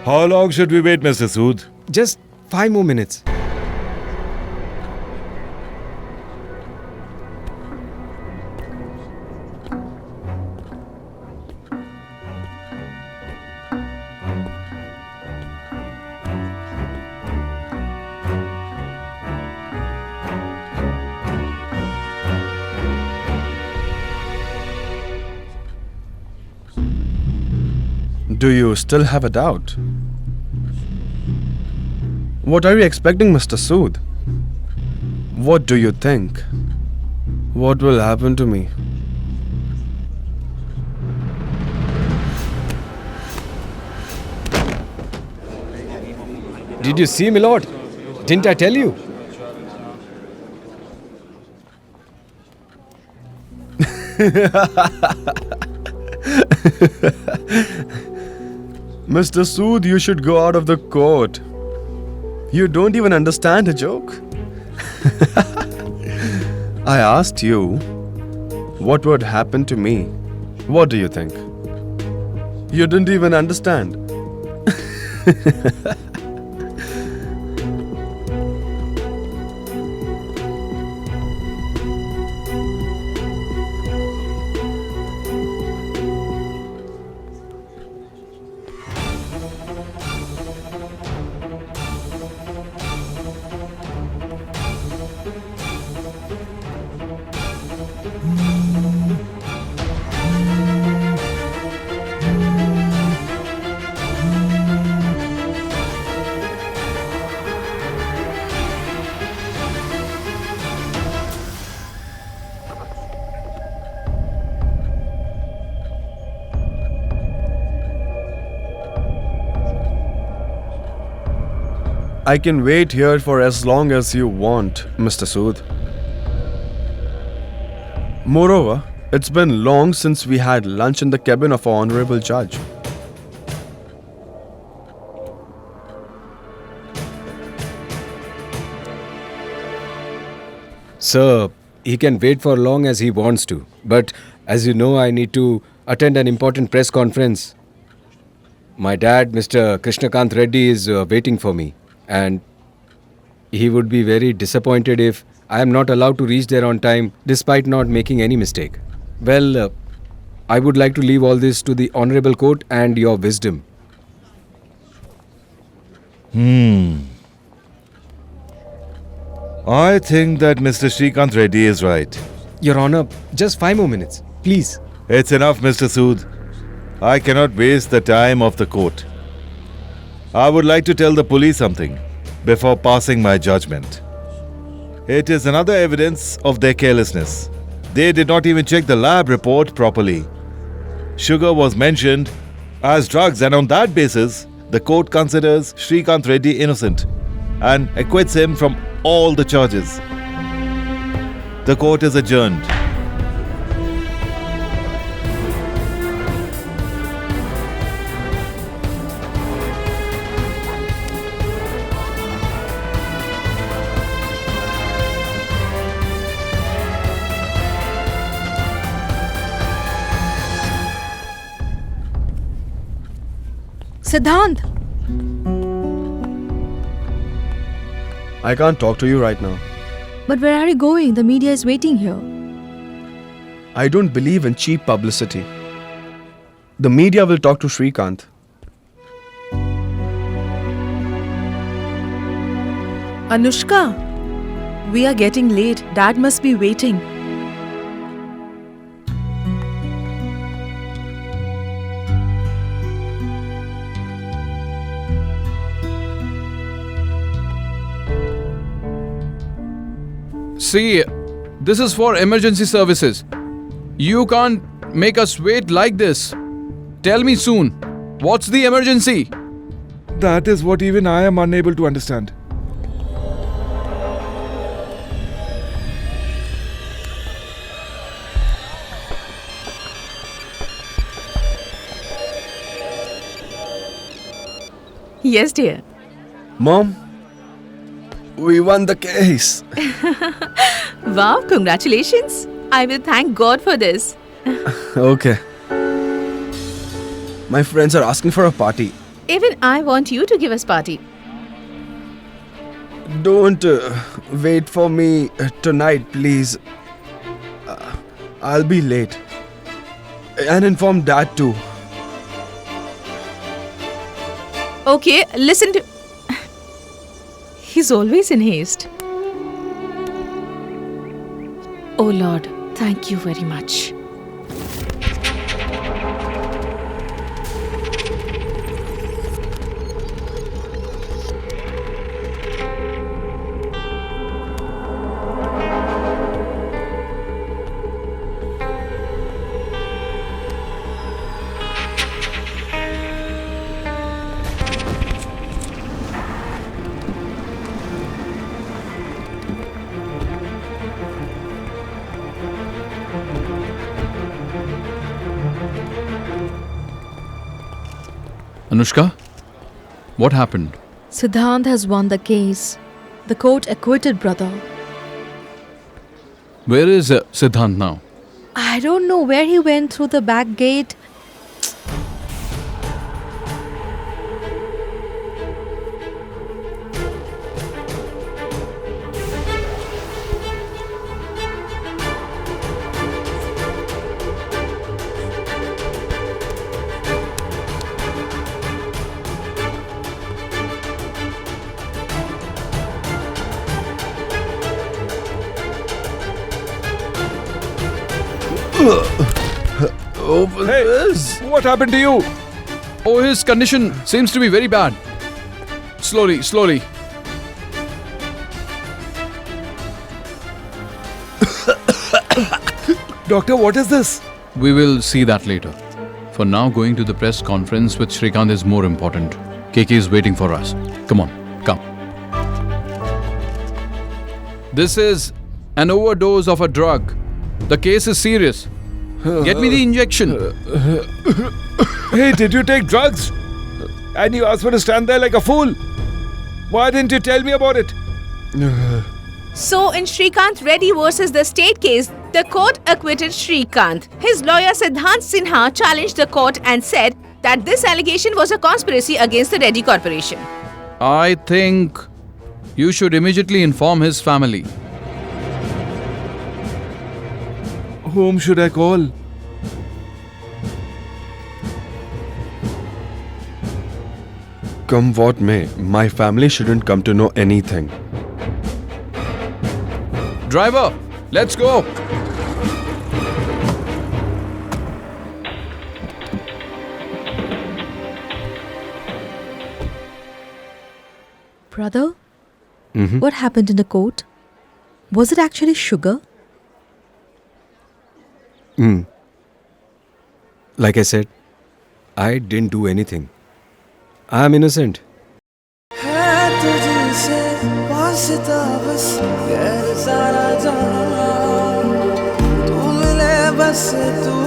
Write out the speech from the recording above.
How long should we wait, Mr. Sood? Just 5 more minutes. Do you still have a doubt? What are you expecting, Mr. Sood? What do you think? What will happen to me? Did you see, my lord? Didn't I tell you? Mr. Sood, you should go out of the court. You don't even understand a joke. I asked you what would happen to me. What do you think? You didn't even understand. I can wait here for as long as you want, Mr. Sood. Moreover, it's been long since we had lunch in the cabin of our honorable judge. Sir, he can wait for long as he wants to. But as you know, I need to attend an important press conference. My dad, Mr. Krishnakant Reddy, is waiting for me. And he would be very disappointed if I am not allowed to reach there on time despite not making any mistake. Well, I would like to leave all this to the Honorable Court and your wisdom. I think that Mr. Srikanth Reddy is right. Your Honor, just 5 more minutes, please. It's enough, Mr. Sood. I cannot waste the time of the court. I would like to tell the police something before passing my judgment. It is another evidence of their carelessness. They did not even check the lab report properly. Sugar was mentioned as drugs, and on that basis, the court considers Srikanth Reddy innocent and acquits him from all the charges. The court is adjourned. Siddhant! I can't talk to you right now. But where are you going? The media is waiting here. I don't believe in cheap publicity. The media will talk to Srikanth. Anushka, we are getting late. Dad must be waiting. See, this is for emergency services. You can't make us wait like this. Tell me soon, what's the emergency? That is what even I am unable to understand. Yes, dear. Mom, we won the case. Wow, congratulations. I will thank God for this. Okay. My friends are asking for a party. Even I want you to give us party. Don't wait for me tonight, please. I'll be late. And inform Dad too. Okay, listen to... He's always in haste. Oh Lord, thank you very much. Anushka, what happened? Siddhant has won the case. The court acquitted brother. Where is Siddhant now? I don't know where he went through the back gate. Open this. What happened to you? Oh, his condition seems to be very bad. Slowly, slowly. Doctor, what is this? We will see that later. For now, going to the press conference with Shrikant is more important. KK is waiting for us. Come on, come. This is an overdose of a drug. The case is serious. Get me the injection. Hey, did you take drugs? And you asked me to stand there like a fool. Why didn't you tell me about it? So, in Shrikant Reddy versus the state case, the court acquitted Shrikant. His lawyer Siddhant Sinha challenged the court and said that this allegation was a conspiracy against the Reddy Corporation. I think you should immediately inform his family. Whom should I call? Come what may, my family shouldn't come to know anything. Driver, let's go. Brother? What happened in the court? Was it actually sugar? Like I said, I didn't do anything. I am innocent. है तुझसे वास्ता बस गैर सारा जहां तू मिले बस तू